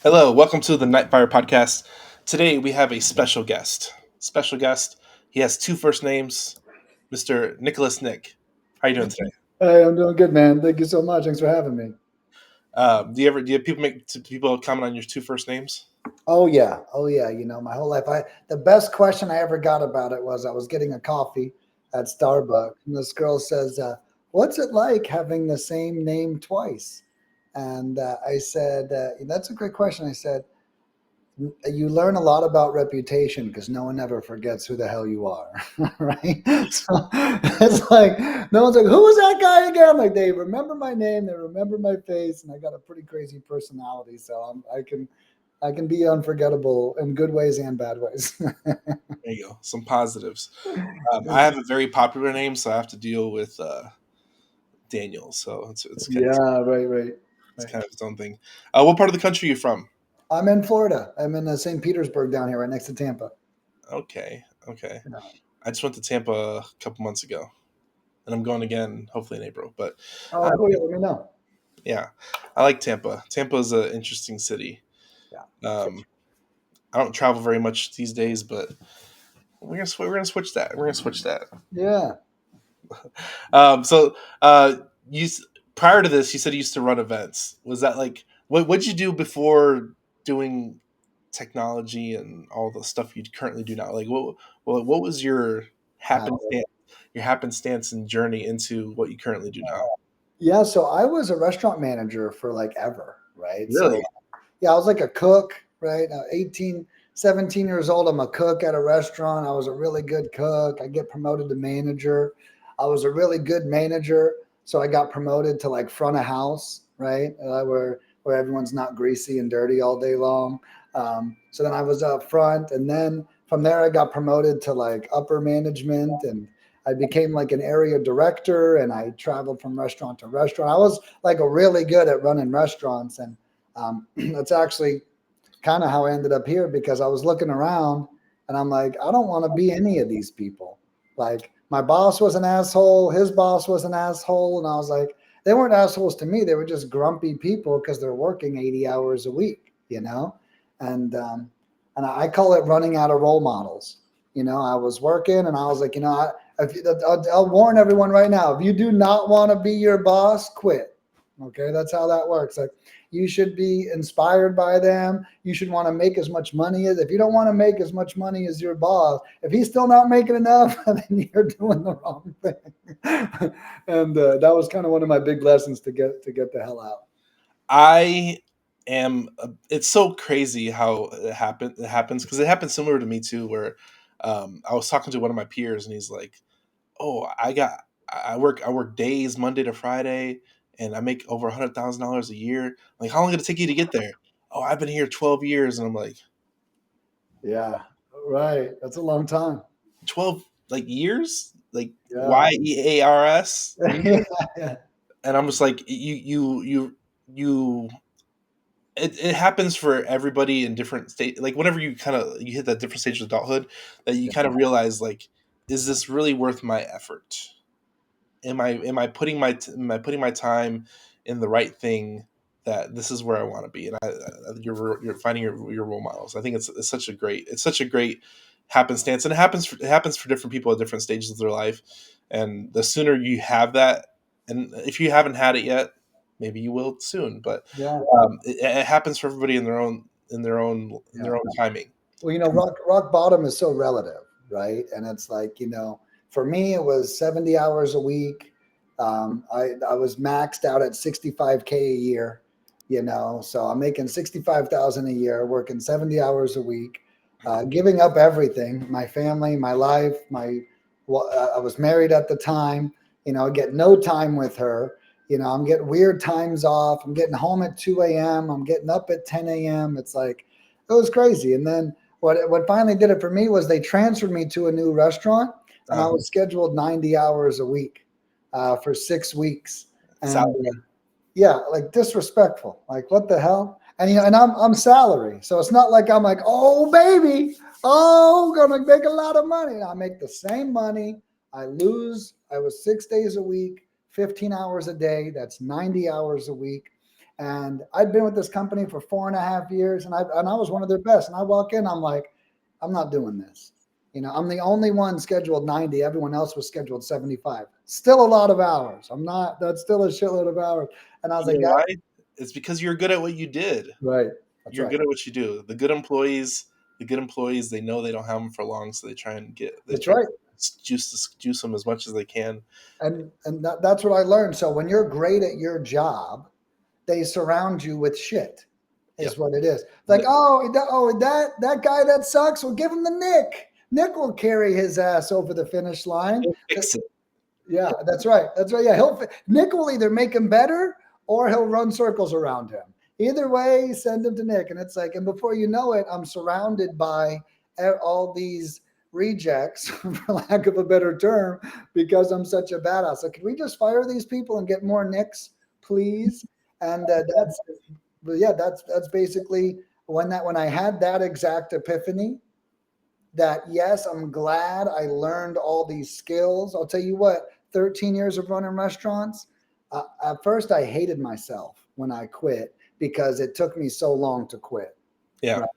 Hello, welcome to the NightFire Podcast. Today we have a special guest. Special guest. He has two first names, Mr. Nicholas Nick. How are you doing today? Hey, I'm doing good, man. Thank you so much. Thanks for having me. Do you have people comment on your two first names? Oh yeah. My whole life, the best question I ever got about it was I was getting a coffee at Starbucks, and this girl says, "What's it like having the same name twice?" And I said, "That's a great question." I said, "You learn a lot about reputation because no one ever forgets who the hell you are, right?" So it's like no one's like, "Who was that guy again?" Like they remember my name, they remember my face, and I got a pretty crazy personality, so I can be unforgettable in good ways and bad ways. There you go. Some positives. I have a very popular name, so I have to deal with Daniel. So Yeah, right, it's right. kind of its own thing. What part of the country are you from? I'm in Florida. I'm in St. Petersburg down here, right next to Tampa. Okay. Yeah. I just went to Tampa a couple months ago, and I'm going again hopefully in April. But Oh, I cool. Yeah, let me know. Yeah, I like Tampa. Tampa is an interesting city. Yeah. Um, I don't travel very much these days, but we're gonna switch that. We're gonna switch that. Yeah. So you prior to this, you said you used to run events. Was that like what'd you do before doing technology and all the stuff you currently do now? Like what was Wow. your happenstance and journey into what you currently do now? Yeah. So I was a restaurant manager for like ever, right? So Really? yeah, I was like a cook, right? 18, 17 years old. I'm a cook at a restaurant. I was a really good cook. I get promoted to manager. I was a really good manager. So I got promoted to like front of house, right? Where everyone's not greasy and dirty all day long. So then I was up front. And then from there, I got promoted to like upper management, and I became like an area director, and I traveled from restaurant to restaurant. I was like a really good at running restaurants. And that's actually kind of how I ended up here because I was looking around and I'm like, I don't want to be any of these people. Like my boss was an asshole, his boss was an asshole, and I was like, they weren't assholes to me. They were just grumpy people because they're working 80 hours a week, you know? And I call it running out of role models. I was working and I was like, I'll warn everyone right now, if you do not want to be your boss, quit. Okay, that's how that works. Like you should be inspired by them. You should want to make as much money as if you don't want to make as much money as your boss. If he's still not making enough, then you're doing the wrong thing. And that was kind of one of my big lessons to get the hell out. I it's so crazy how it happens because it happened similar to me too, where I was talking to one of my peers and he's like, "Oh, I work days Monday to Friday, and I make over $100,000 a year. Like, how long did it take you to get there? Oh, I've been here 12 years." And I'm like, Yeah, right. That's a long time. 12 like years, like Yeah. years, Yeah. and I'm just like, you it happens for everybody in different state, like whenever you hit that different stage of adulthood, that you kind of realize, like, is this really worth my effort? Am I putting my time in the right thing, that this is where I want to be? And you're finding your role models. I think it's such a great happenstance, and it happens for different people at different stages of their life. And the sooner you have that, and if you haven't had it yet, maybe you will soon. But Yeah. it happens for everybody in their own timing. Well, rock bottom is so relative, right? And it's like, for me, it was 70 hours a week. I was maxed out at 65K a year, so I'm making 65,000 a year, working 70 hours a week, giving up everything, my family, my life, I was married at the time, I get no time with her. I'm getting weird times off. I'm getting home at 2 a.m. I'm getting up at 10 a.m. It's like, it was crazy. And then what finally did it for me was they transferred me to a new restaurant, and I Uh, was scheduled 90 hours a week for 6 weeks. And salary. yeah, like disrespectful. Like what the hell? And and I'm salary, so it's not like I'm like, oh baby, oh gonna make a lot of money. I make the same money. I lose. I was 6 days a week, 15 hours a day. That's 90 hours a week. And I'd been with this company for 4.5 years, and I was one of their best. And I walk in, I'm like, I'm not doing this. I'm the only one scheduled 90. Everyone else was scheduled 75. Still a lot of hours. That's still a shitload of hours. And I was You like, know why? It's because you're good at what you did. right. That's You're right. good at what you do. The good employees, they know they don't have them for long, so they That's try to right. juice them as much as they can. And that's what I learned. So when you're great at your job, they surround you with shit. Is Yep. what it is. Like, that guy that sucks. Well, give him the Nick. Nick will carry his ass over the finish line. He'll fix it. Yeah, that's right. That's right. Yeah, Nick will either make him better or he'll run circles around him. Either way, send him to Nick. And it's like, and before you know it, I'm surrounded by all these rejects, for lack of a better term, because I'm such a badass. So, can we just fire these people and get more Nicks, please? And that's basically when I had that exact epiphany. That yes, I'm glad I learned all these skills. I'll tell you what, 13 years of running restaurants. At first, I hated myself when I quit because it took me so long to quit. Yeah. Right?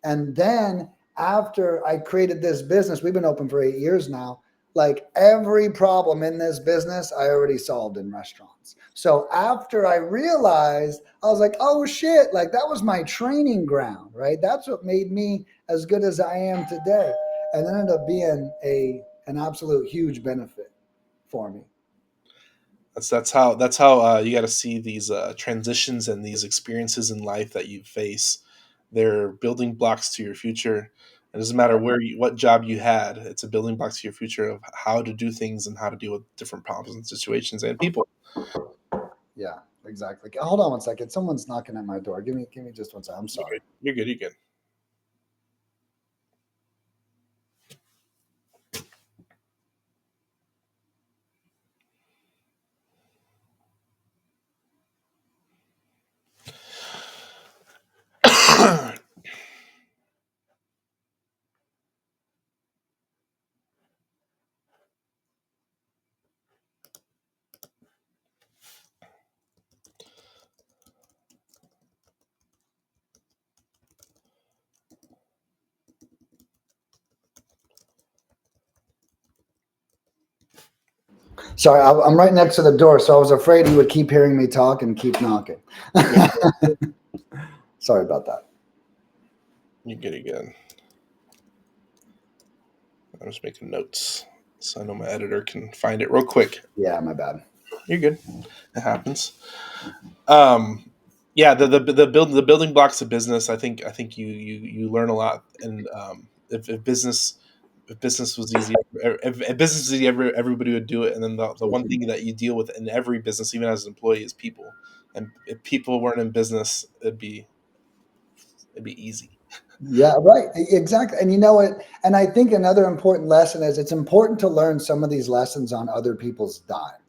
And then after I created this business, we've been open for 8 years now. Like every problem in this business, I already solved in restaurants. So after I realized, I was like, oh shit, like that was my training ground, right? That's what made me as good as I am today. And it ended up being an absolute huge benefit for me. That's how you got to see these transitions and these experiences in life that you face. They're building blocks to your future. It doesn't matter what job you had. It's a building block to your future of how to do things and how to deal with different problems and situations and people. Yeah, exactly. Hold on one second. Someone's knocking at my door. Give me just one second. I'm You're sorry. good. You're good. You're good. Sorry, I'm right next to the door, so I was afraid he would keep hearing me talk and keep knocking. Sorry about that. You're good. You're good. I'm just making notes so I know my editor can find it real quick. Yeah, my bad. You're good. It happens. Um, yeah, the building blocks of business. I think you learn a lot, and if business was easy, if business was easy, everybody would do it. And then the one thing that you deal with in every business, even as an employee, is people. And if people weren't in business, it'd be easy. Yeah, right. Exactly. And you know what? And I think another important lesson is it's important to learn some of these lessons on other people's dime,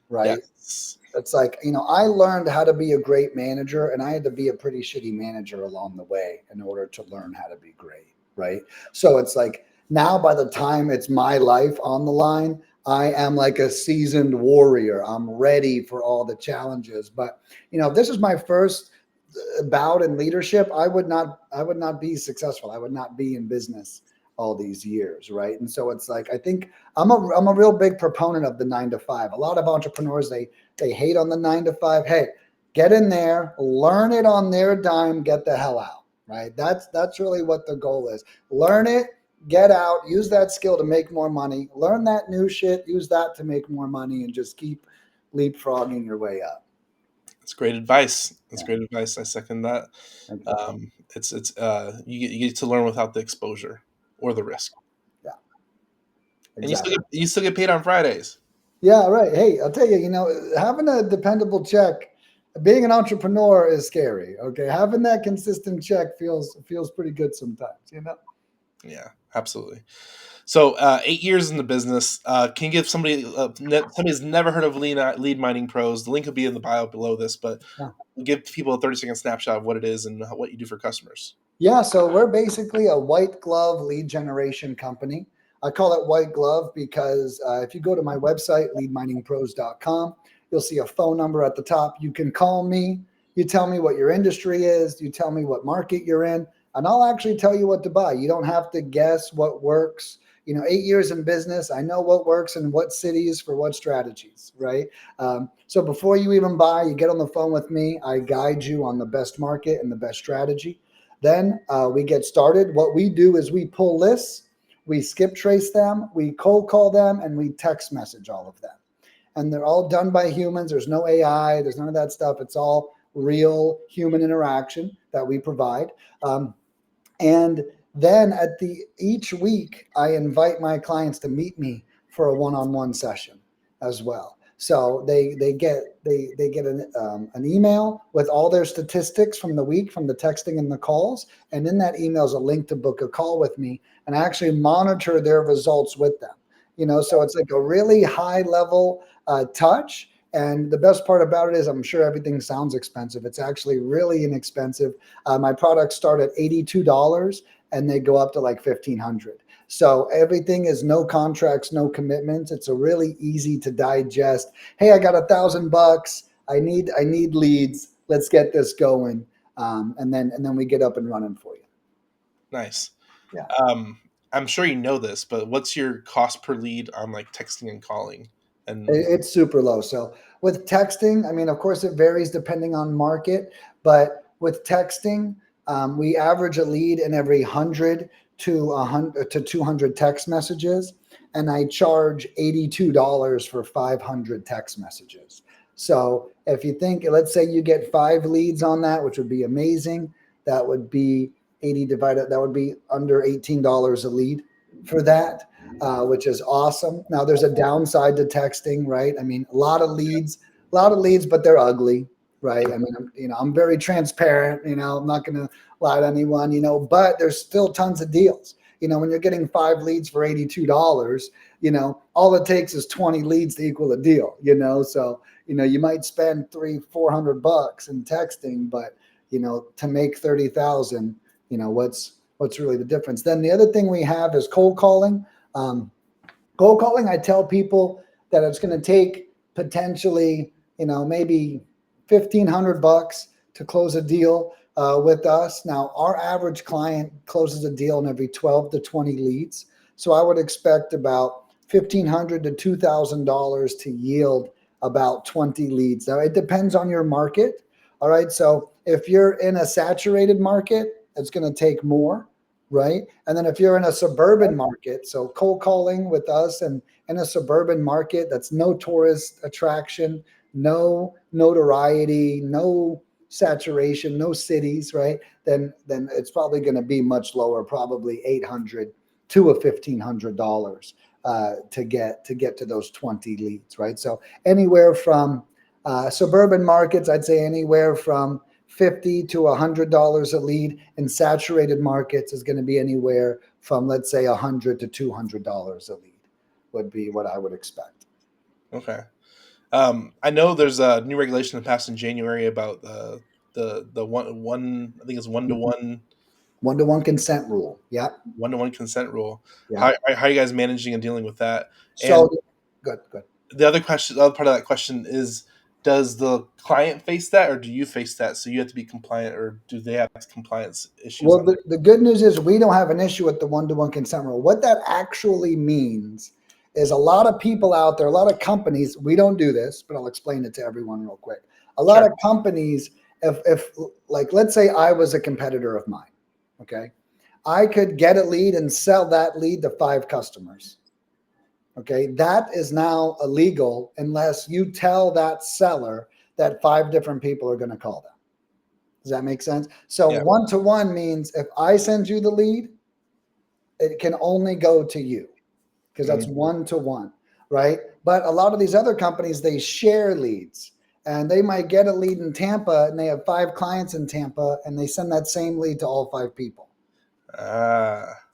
right? Yes. It's like, I learned how to be a great manager and I had to be a pretty shitty manager along the way in order to learn how to be great, right? So it's like now by the time it's my life on the line, I am like a seasoned warrior. I'm ready for all the challenges. But, if this is my first bout in leadership, I would not be successful. I would not be in business all these years, right? And so it's like I think I'm a real big proponent of the 9 to 5. A lot of entrepreneurs they hate on the 9 to 5. Hey, get in there, learn it on their dime, get the hell out, right? That's really what the goal is. Learn it, get out, use that skill to make more money, learn that new shit, use that to make more money, and just keep leapfrogging your way up. It's great advice. It's Yeah, great advice. I second that. exactly. You get to learn without the exposure or the risk, Yeah, and you still exactly. get, you still get paid on Fridays. Yeah, right. Hey, I'll tell you, having a dependable check, being an entrepreneur is scary. Okay. Having that consistent check feels pretty good sometimes. Yeah, absolutely. So 8 years in the business. Can you give somebody who's never heard of lead mining pros? The link will be in the bio below this, but Yeah. give people a 30-second snapshot of what it is and what you do for customers. Yeah, so we're basically a white glove lead generation company. I call it white glove because if you go to my website, leadminingpros.com, you'll see a phone number at the top. You can call me You tell me what your industry is. You tell me what market you're in, and I'll actually tell you what to buy. You don't have to guess what works. 8 years in business, I know what works in what cities for what strategies, right? So before you even buy, you get on the phone with me. I guide you on the best market and the best strategy. Then we get started. What we do is we pull lists, we skip trace them, we cold call them, and we text message all of them. And they're all done by humans. There's no AI. There's none of that stuff. It's all real human interaction that we provide. And then each week, I invite my clients to meet me for a one-on-one session as well. So they get an email with all their statistics from the week, from the texting and the calls, and in that email is a link to book a call with me, and I actually monitor their results with them. So it's like a really high level touch. And the best part about it is, I'm sure everything sounds expensive. It's actually really inexpensive. My products start at $82 and they go up to like $1,500. So everything is no contracts, no commitments. It's a really easy to digest. Hey, I got $1,000. I need leads. Let's get this going. And then we get up and running for you. Nice. Yeah. I'm sure you know this, but what's your cost per lead on like texting and calling? And it's super low. So with texting, I mean, of course, it varies depending on market, but with texting, we average a lead in every 100 to 200 text messages, and I charge $82 for 500 text messages. So if you think, let's say you get 5 leads on that, which would be amazing, that would be 80 divided, that would be under $18 a lead for that. Which is awesome. Now there's a downside to texting, right? I mean, a lot of leads, but they're ugly, right? I mean, I'm very transparent, I'm not going to lie to anyone, but there's still tons of deals. When you're getting 5 leads for $82, all it takes is 20 leads to equal a deal, so, you might spend $300-400 in texting, but, to make 30,000, what's really the difference? Then the other thing we have is cold calling. Cold calling, I tell people that it's going to take potentially, maybe $1,500 to close a deal with us. Now, our average client closes a deal in every 12 to 20 leads. So I would expect about $1,500 to $2,000 to yield about 20 leads. Now, it depends on your market. All right. So if you're in a saturated market, it's going to take more. Right. And then if you're in a suburban market, so cold calling with us and in a suburban market, that's no tourist attraction, no notoriety, no saturation, no cities, right? Then it's probably going to be much lower, probably $800 to $1,500 to get to those 20 leads, right? So anywhere from suburban markets, I'd say anywhere from $50 to $100 a lead. In saturated markets is going to be anywhere from, let's say, $100 to $200 a lead would be what I would expect. Okay. I know there's a new regulation that passed in January about the one I think it's 1-to-1 1-to-1 consent rule. Yeah. 1-to-1 consent rule. Yeah. How are you guys managing and dealing with that? So And good. the other part of that question is, does the client face that, or do you face that? So you have to be compliant, or do they have compliance issues? Well, the good news is we don't have an issue with the 1-to-1 consent rule. What that actually means is a lot of people out there, a lot of companies, we don't do this, but I'll explain it to everyone real quick. A lot of companies, if like, let's say I was a competitor of mine, okay, I could get a lead and sell that lead to 5 customers. Okay, that is now illegal unless you tell that seller that 5 different people are going to call them. Does that make sense? So 1-to-1 means if I send you the lead, it can only go to you because that's 1-to-1, right? But a lot of these other companies, they share leads, and they might get a lead in Tampa and they have 5 clients in Tampa and they send that same lead to all 5 people.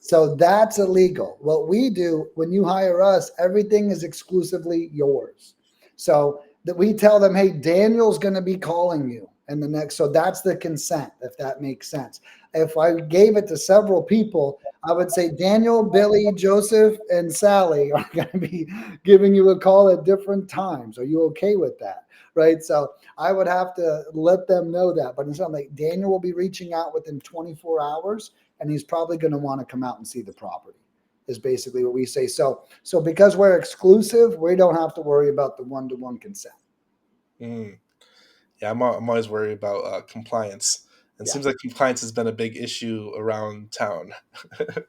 So that's illegal. What we do when you hire us, everything is exclusively yours. So that we tell them, hey, Daniel's going to be calling you in the next. So that's the consent, if that makes sense. If I gave it to several people, I would say Daniel, Billy, Joseph, and Sally are going to be giving you a call at different times. Are you okay with that? right? So I would have to let them know that. But instead, I'm like, Daniel will be reaching out within 24 hours, and he's probably going to want to come out and see the property. Is basically what we say. So because we're exclusive, we don't have to worry about the one-to-one consent. Mm. Yeah, I'm always worried about compliance. And it Yeah. seems like compliance has been a big issue around town.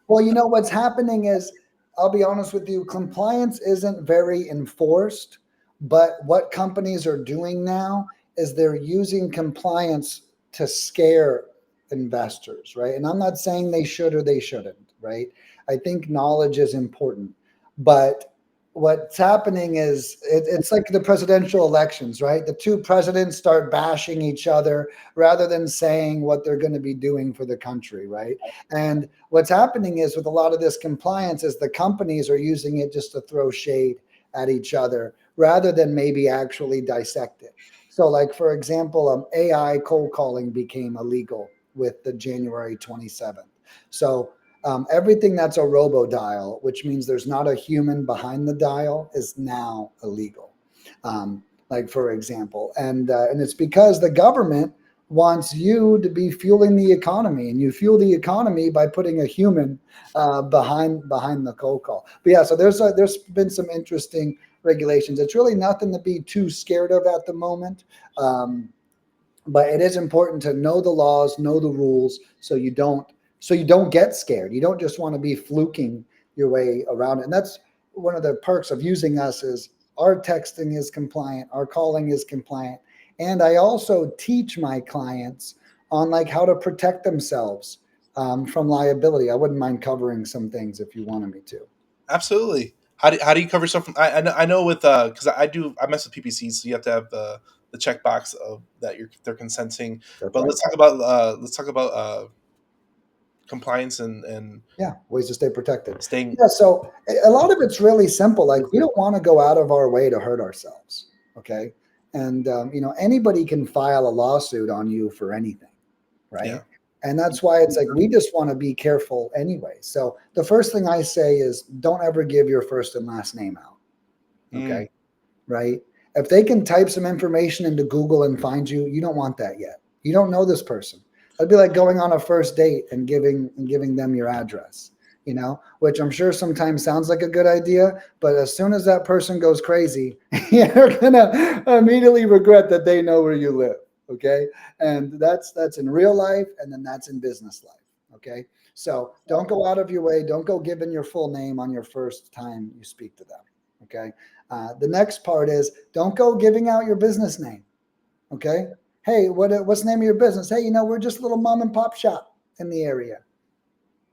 Well, you know what's happening is, I'll be honest with you, compliance isn't very enforced, but what companies are doing now is they're using compliance to scare investors, right? And I'm not saying they should or they shouldn't, right? I think knowledge is important, but what's happening is it's like the presidential elections, right? The two presidents start bashing each other rather than saying what they're going to be doing for the country, right? And what's happening is, with a lot of this compliance, is the companies are using it just to throw shade at each other rather than maybe actually dissect it. So, like for example, AI cold calling became illegal with the January 27th. So everything that's a robo dial, which means there's not a human behind the dial, is now illegal. Like for example, and it's because the government wants you to be fueling the economy, and you fuel the economy by putting a human behind the cold call. But yeah, so there's been some interesting regulations. It's really nothing to be too scared of at the moment. Um, but it is important to know the laws, know the rules, so you don't get scared. You don't just want to be fluking your way around it. And that's one of the perks of using us is our texting is compliant, our calling is compliant. And I also teach my clients on like how to protect themselves from liability. I wouldn't mind covering some things if you wanted me to. Absolutely. How do you cover stuff? I know with because I mess with PPCs, so you have to have the checkbox of that they're consenting. That's But right. let's talk about compliance and Yeah, ways to stay protected. staying. Yeah, so a lot of it's really simple. Like we don't want to go out of our way to hurt ourselves. Okay, and anybody can file a lawsuit on you for anything, right? Yeah. And that's why it's like we just want to be careful anyway. So the first thing I say is don't ever give your first and last name out. Mm, Okay, right? If they can type some information into Google and find you, you don't want that yet. You don't know this person. That'd be like going on a first date and giving them your address, which I'm sure sometimes sounds like a good idea, but as soon as that person goes crazy, you're gonna immediately regret that they know where you live. Okay. And that's in real life, and then that's in business life. Okay. So don't go out of your way. Don't go giving your full name on your first time you speak to them. Okay. The next part is don't go giving out your business name. Okay. Hey, what's the name of your business? Hey, we're just a little mom and pop shop in the area.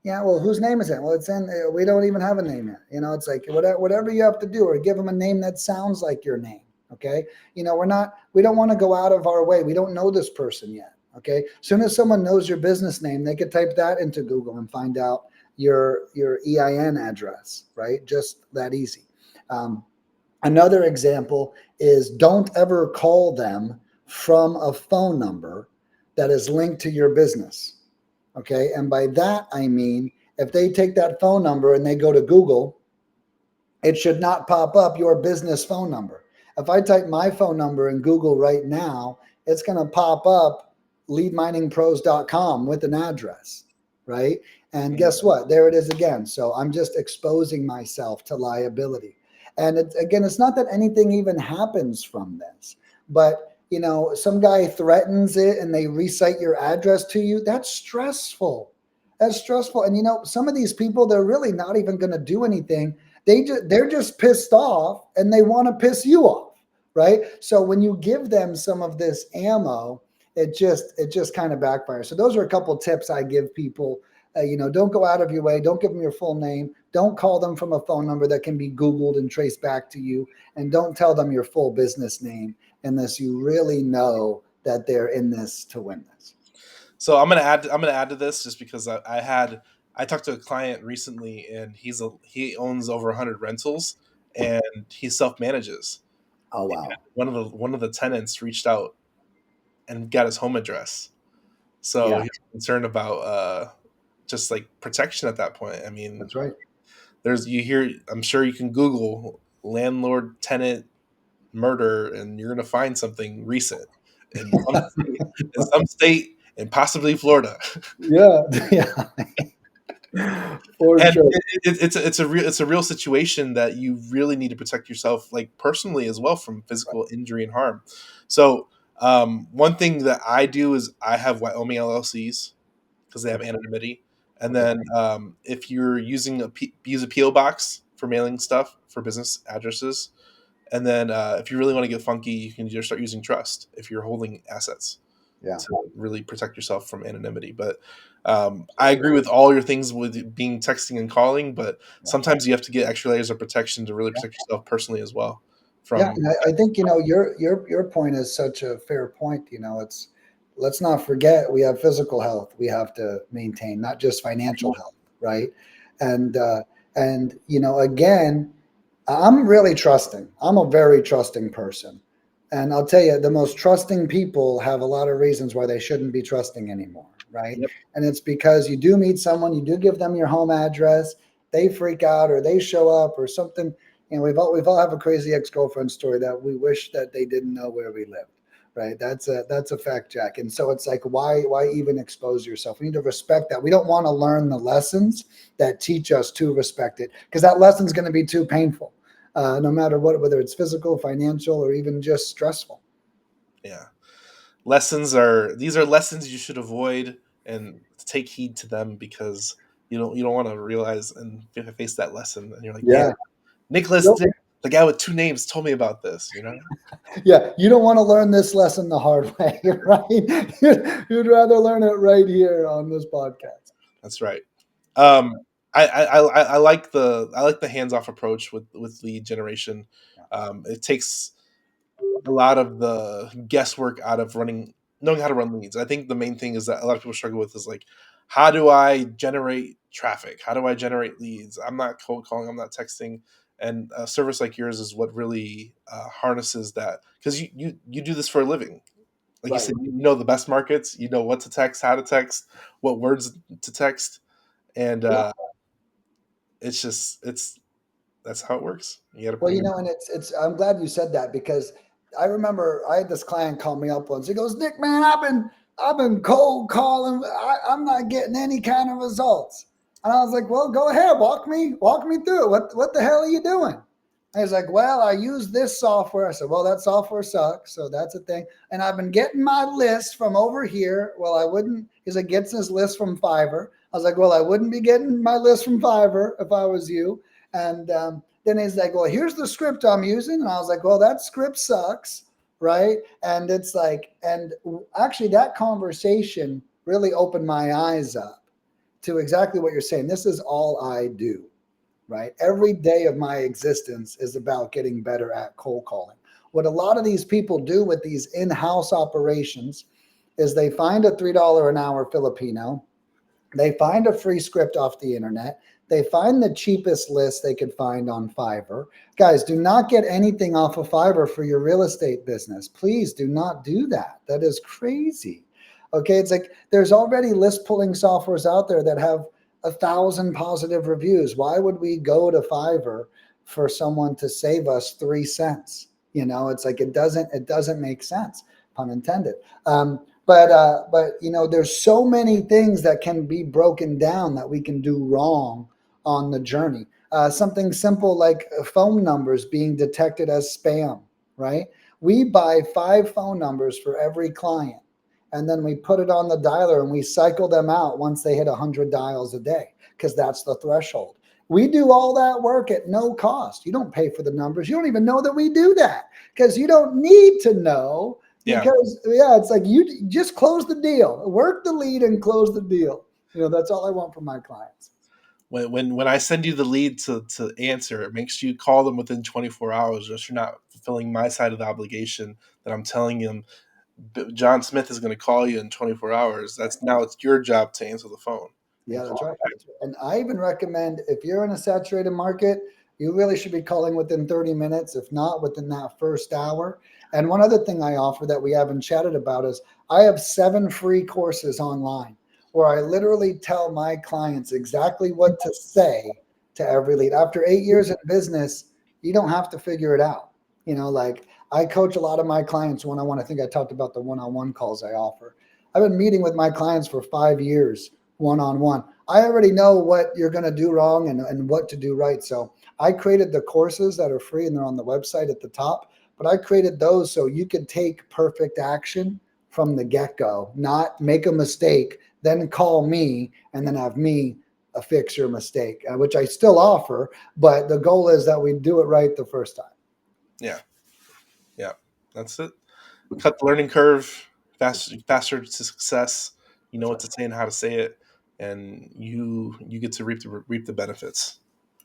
Yeah. Well, whose name is it? Well, it's in. We don't even have a name yet. It's like whatever you have to do, or give them a name that sounds like your name. Okay. We don't want to go out of our way. We don't know this person yet. Okay. As soon as someone knows your business name, they could type that into Google and find out your EIN address. Right. Just that easy. Um, Another example is don't ever call them from a phone number that is linked to your business. Okay. And by that, I mean, if they take that phone number and they go to Google, it should not pop up your business phone number. If I type my phone number in Google right now, it's going to pop up leadminingpros.com with an address, right? And mm. guess what? There it is again. So I'm just exposing myself to liability. And again, it's not that anything even happens from this, but some guy threatens it and they recite your address to you. That's stressful. That's stressful. And some of these people, they're really not even going to do anything. They're just pissed off and they want to piss you off, right? So when you give them some of this ammo, it just kind of backfires. So those are a couple tips I give people. Don't go out of your way. Don't give them your full name. Don't call them from a phone number that can be Googled and traced back to you. And don't tell them your full business name unless you really know that they're in this to win this. So I'm gonna add to this just because I talked to a client recently and he owns over 100 rentals and he self manages. Oh wow, One of the tenants reached out and got his home address. So yeah, he's concerned about just like protection at that point. I mean, that's right. I'm sure you can Google landlord tenant murder, and you're going to find something recent in some state and possibly Florida. Yeah, yeah, for And sure. it's a real situation that you really need to protect yourself, like personally as well, from physical injury and harm. So one thing that I do is I have Wyoming LLCs because they have anonymity. And Okay. then if you're using use a PO box for mailing stuff for business addresses. And then if you really want to get funky, you can just start using trust if you're holding assets Yeah. to really protect yourself from anonymity. But I agree with all your things with being texting and calling, but Yeah. sometimes you have to get extra layers of protection to really protect yourself personally as well. Yeah, From and I think your point is such a fair point. It's let's not forget we have physical health we have to maintain, not just financial health, right? And again, I'm really trusting. I'm a very trusting person, and I'll tell you, the most trusting people have a lot of reasons why they shouldn't be trusting anymore, right? Yep. And it's because you do meet someone, you do give them your home address, they freak out or they show up or something. We've all have a crazy ex-girlfriend story that we wish that they didn't know where we lived, right? That's a fact, Jack. And so it's like, why even expose yourself? We need to respect that. We don't want to learn the lessons that teach us to respect it, because that lesson's going to be too painful, no matter what, whether it's physical, financial, or even just stressful. Yeah. These are lessons you should avoid and take heed to them, because you don't want to realize and face that lesson and you're like, damn, Yeah. Nicholas, Nope. the guy with two names, told me about this. Yeah, you don't want to learn this lesson the hard way, right? You'd rather learn it right here on this podcast. That's right. Um, I like the hands off approach with lead generation. It takes a lot of the guesswork out of knowing how to run leads. I think the main thing is that a lot of people struggle with is like, how do I generate traffic? How do I generate leads? I'm not cold calling. I'm not texting. And a service like yours is what really harnesses that, because you do this for a living. Like you Right. said, you know the best markets. You know what to text, how to text, what words to text, and Yeah. it's that's how it works. You got to Well, put your and it's I'm glad you said that, because I remember I had this client call me up once. He goes, "Nick, man, I've been cold calling. I'm not getting any kind of results." And I was like, "Well, go ahead, walk me through it. What the hell are you doing?" And he's like, "Well, I use this software." I said, "Well, that software sucks, so that's a thing. And I've been getting my list from over here." Well, I wouldn't. He's like, "Gets his list from Fiverr." I was like, "Well, I wouldn't be getting my list from Fiverr if I was you." And then he's like, "Well, here's the script I'm using." And I was like, "Well, that script sucks." Right. And it's like, and actually, that conversation really opened my eyes up to exactly what you're saying. This is all I do, right? Every day of my existence is about getting better at cold calling. What a lot of these people do with these in house operations is they find a $3 an hour Filipino, they find a free script off the internet. They find the cheapest list they could find on Fiverr. Guys, do not get anything off of Fiverr for your real estate business. Please do not do that. That is crazy. Okay, it's like there's already list pulling softwares out there that have 1,000 positive reviews. Why would we go to Fiverr for someone to save us 3 cents? It's like it doesn't make sense, pun intended. But there's so many things that can be broken down that we can do wrong on the journey. Something simple like phone numbers being detected as spam, right? We buy 5 phone numbers for every client, and then we put it on the dialer and we cycle them out once they hit 100 dials a day, because that's the threshold. We do all that work at no cost. You don't pay for the numbers. You don't even know that we do that, because you don't need to know, yeah. because it's like you just close the deal, work the lead and close the deal. That's all I want from my clients. When I send you the lead to answer, make sure you call them within 24 hours, or else you're not fulfilling my side of the obligation that I'm telling them John Smith is going to call you in 24 hours. It's your job to answer the phone and Yeah, call that's right. back. And I even recommend, if you're in a saturated market, you really should be calling within 30 minutes, if not within that first hour. And one other thing I offer that we haven't chatted about is I have 7 free courses online where I literally tell my clients exactly what to say to every lead. After 8 years in business, you don't have to figure it out. Like I coach a lot of my clients one-on-one. I think I talked about the one-on-one calls I offer. I've been meeting with my clients for 5 years one-on-one. I already know what you're going to do wrong and what to do right. So I created the courses that are free and they're on the website at the top, but I created those so you could take perfect action from the get-go, not make a mistake, then call me and then have me fix your mistake, which I still offer, but the goal is that we do it right the first time. Yeah. Yeah. That's it. Cut the learning curve, faster to success. You know That's what right. to say and how to say it, and you get to reap the benefits.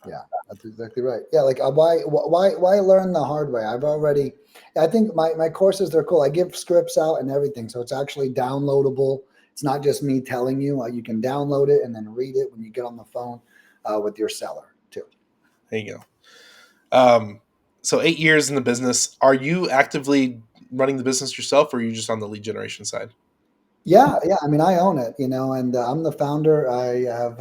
Yeah, that's exactly right. Yeah, like why learn the hard way? I think my courses, they're cool. I give scripts out and everything, so it's actually downloadable. It's not just me telling you. You can download it and then read it when you get on the phone with your seller too. There you go. So 8 years in the business. Are you actively running the business yourself, or are you just on the lead generation side? Yeah, yeah. I mean, I own it, and I'm the founder. I have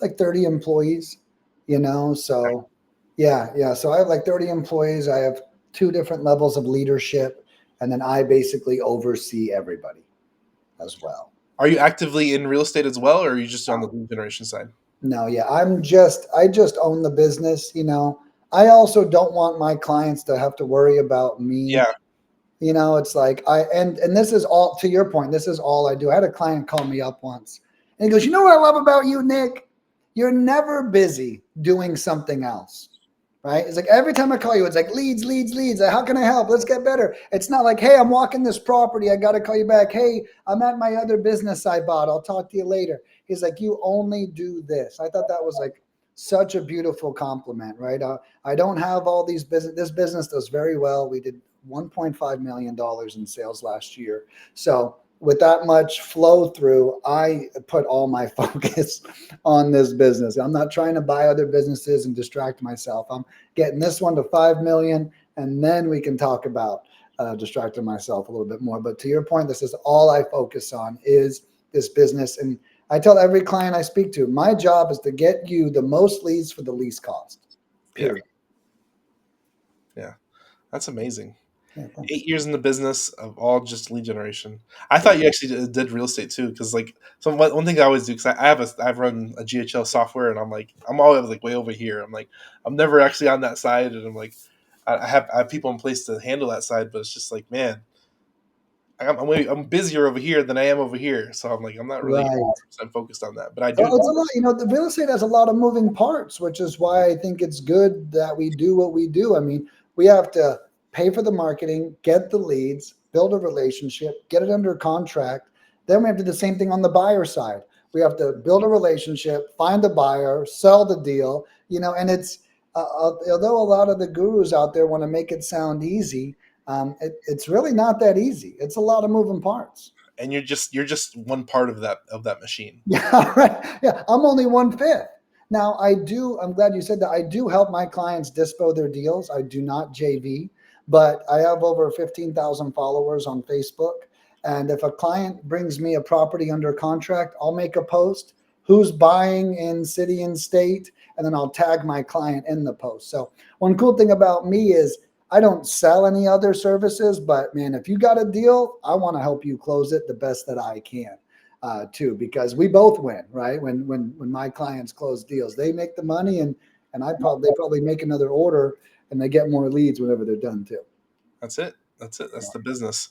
like 30 employees, so yeah, yeah. So I have like 30 employees. I have two different levels of leadership, and then I basically oversee everybody as well. Are you actively in real estate as well, or are you just on the lead generation side? No, yeah, I just own the business. I also don't want my clients to have to worry about me. Yeah. It's like and this is all to your point. This is all I do. I had a client call me up once and he goes, "You know what I love about you, Nick? You're never busy doing something else." Right? It's like every time I call you, it's like leads, leads, leads. How can I help? Let's get better. It's not like, hey, I'm walking this property. I got to call you back. Hey, I'm at my other business I bought. I'll talk to you later. He's like, you only do this. I thought that was like such a beautiful compliment, right? I don't have all these business. This business does very well. We did $1.5 million in sales last year. So with that much flow through, I put all my focus on this business. I'm not trying to buy other businesses and distract myself. I'm getting this one to 5 million, and then we can talk about distracting myself a little bit more. But to your point, this is all I focus on is this business. And I tell every client I speak to, my job is to get you the most leads for the least cost. Yeah. Period. Yeah. That's amazing. Yeah, 8 years in the business of all just lead generation. I thought you actually did real estate too, because like so one thing I always do, because I've run a GHL software, and I'm always like way over here. I'm like I'm never actually on that side, and I'm like I have people in place to handle that side, but it's just like man, I'm busier over here than I am over here, so I'm like I'm not really right. 100% focused on that, but I Well, do. it's a lot. The real estate has a lot of moving parts, which is why I think it's good that we do what we do. I mean, we have to pay for the marketing, get the leads, build a relationship, get it under contract. Then we have to do the same thing on the buyer side. We have to build a relationship, find a buyer, sell the deal. And it's although a lot of the gurus out there want to make it sound easy, it's really not that easy. It's a lot of moving parts. And you're just one part of that machine. Yeah, right. Yeah, I'm only 1/5. Now, I'm glad you said that. I do help my clients dispo their deals. I do not JV, but I have over 15,000 followers on Facebook. And if a client brings me a property under contract, I'll make a post, who's buying in city and state, and then I'll tag my client in the post. So, one cool thing about me is I don't sell any other services, but man, if you got a deal, I want to help you close it the best that I can too, because we both win, right? When my clients close deals, they make the money, and they probably make another order, and they get more leads whenever they're done too. That's it. That's it. That's the business.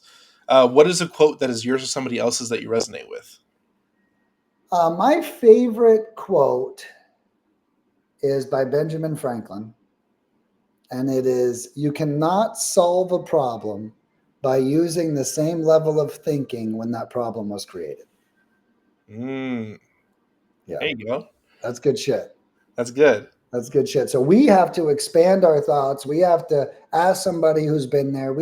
What is a quote that is yours or somebody else's that you resonate with? My favorite quote is by Benjamin Franklin, and it is, "You cannot solve a problem by using the same level of thinking when that problem was created." Mm, Yeah, there you go. that's good shit. That's good. That's good shit. So we have to expand our thoughts. We have to ask somebody who's been there.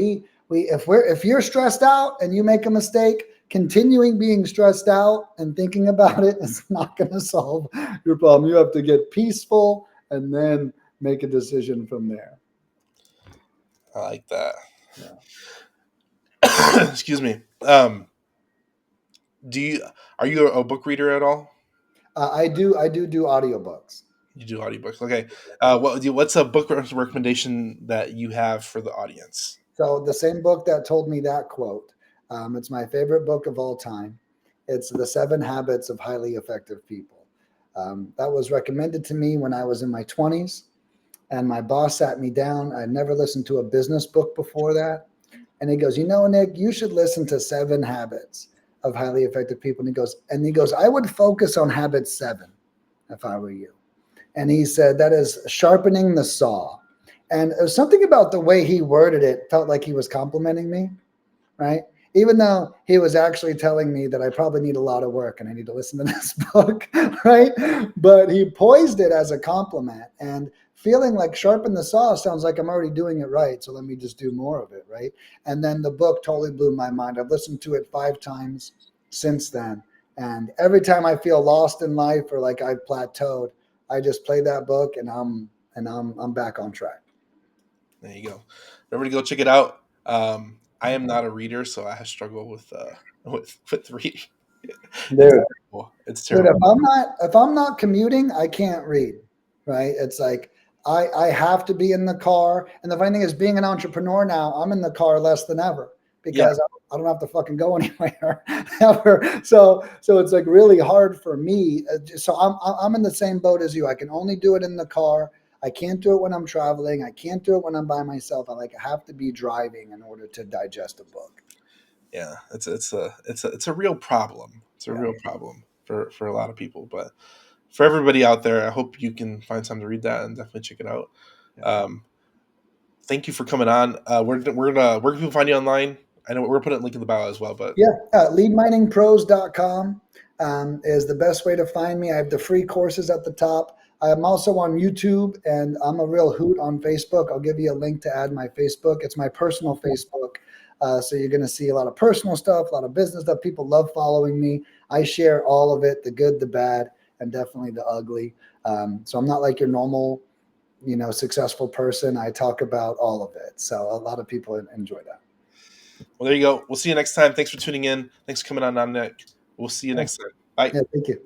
If you're stressed out and you make a mistake, continuing being stressed out and thinking about it is not going to solve your problem. You have to get peaceful and then make a decision from there. I like that. Yeah. Excuse me. Do you are you a book reader at all? I do audiobooks. You do audiobooks. Okay. What's a book recommendation that you have for the audience? So the same book that told me that quote, it's my favorite book of all time. It's The 7 Habits of Highly Effective People. That was recommended to me when I was in my 20s, and my boss sat me down. I'd never listened to a business book before that. And he goes, Nick, you should listen to 7 Habits of Highly Effective People. And he goes, I would focus on habit 7 if I were you. And he said, that is sharpening the saw. And it was something about the way he worded it felt like he was complimenting me, right? Even though he was actually telling me that I probably need a lot of work and I need to listen to this book, right? But he poised it as a compliment, and feeling like sharpen the saw sounds like I'm already doing it right. So let me just do more of it, right? And then the book totally blew my mind. I've listened to it 5 times since then. And every time I feel lost in life or like I've plateaued, I just play that book and I'm back on track. There you go. Remember to go check it out. I am not a reader, so I have struggled with reading. It's Dude, terrible. It's Dude, terrible. if I'm not commuting, I can't read. Right? It's like I have to be in the car. And the funny thing is, being an entrepreneur now, I'm in the car less than ever Yeah, because I don't have to fucking go anywhere ever. So it's like really hard for me. So I'm in the same boat as you. I can only do it in the car. I can't do it when I'm traveling. I can't do it when I'm by myself. I have to be driving in order to digest a book. yeah. It's a real problem. It's a Yeah. real problem for a lot of people. But for everybody out there, I hope you can find time to read that and definitely check it out. Yeah. Um, Thank you for coming on. We're gonna where can people find you online? I know we're putting a link in the bio as well, but Yeah, leadminingpros.com is the best way to find me. I have the free courses at the top. I'm also on YouTube, and I'm a real hoot on Facebook. I'll give you a link to add my Facebook. It's my personal Facebook. So you're going to see a lot of personal stuff, a lot of business stuff. People love following me. I share all of it, the good, the bad, and definitely the ugly. So I'm not like your normal, successful person. I talk about all of it. So a lot of people enjoy that. well, there you go. We'll see you next time. Thanks for tuning in. Thanks for coming on, Nick. We'll see you Yeah, next time. Bye. yeah, thank you.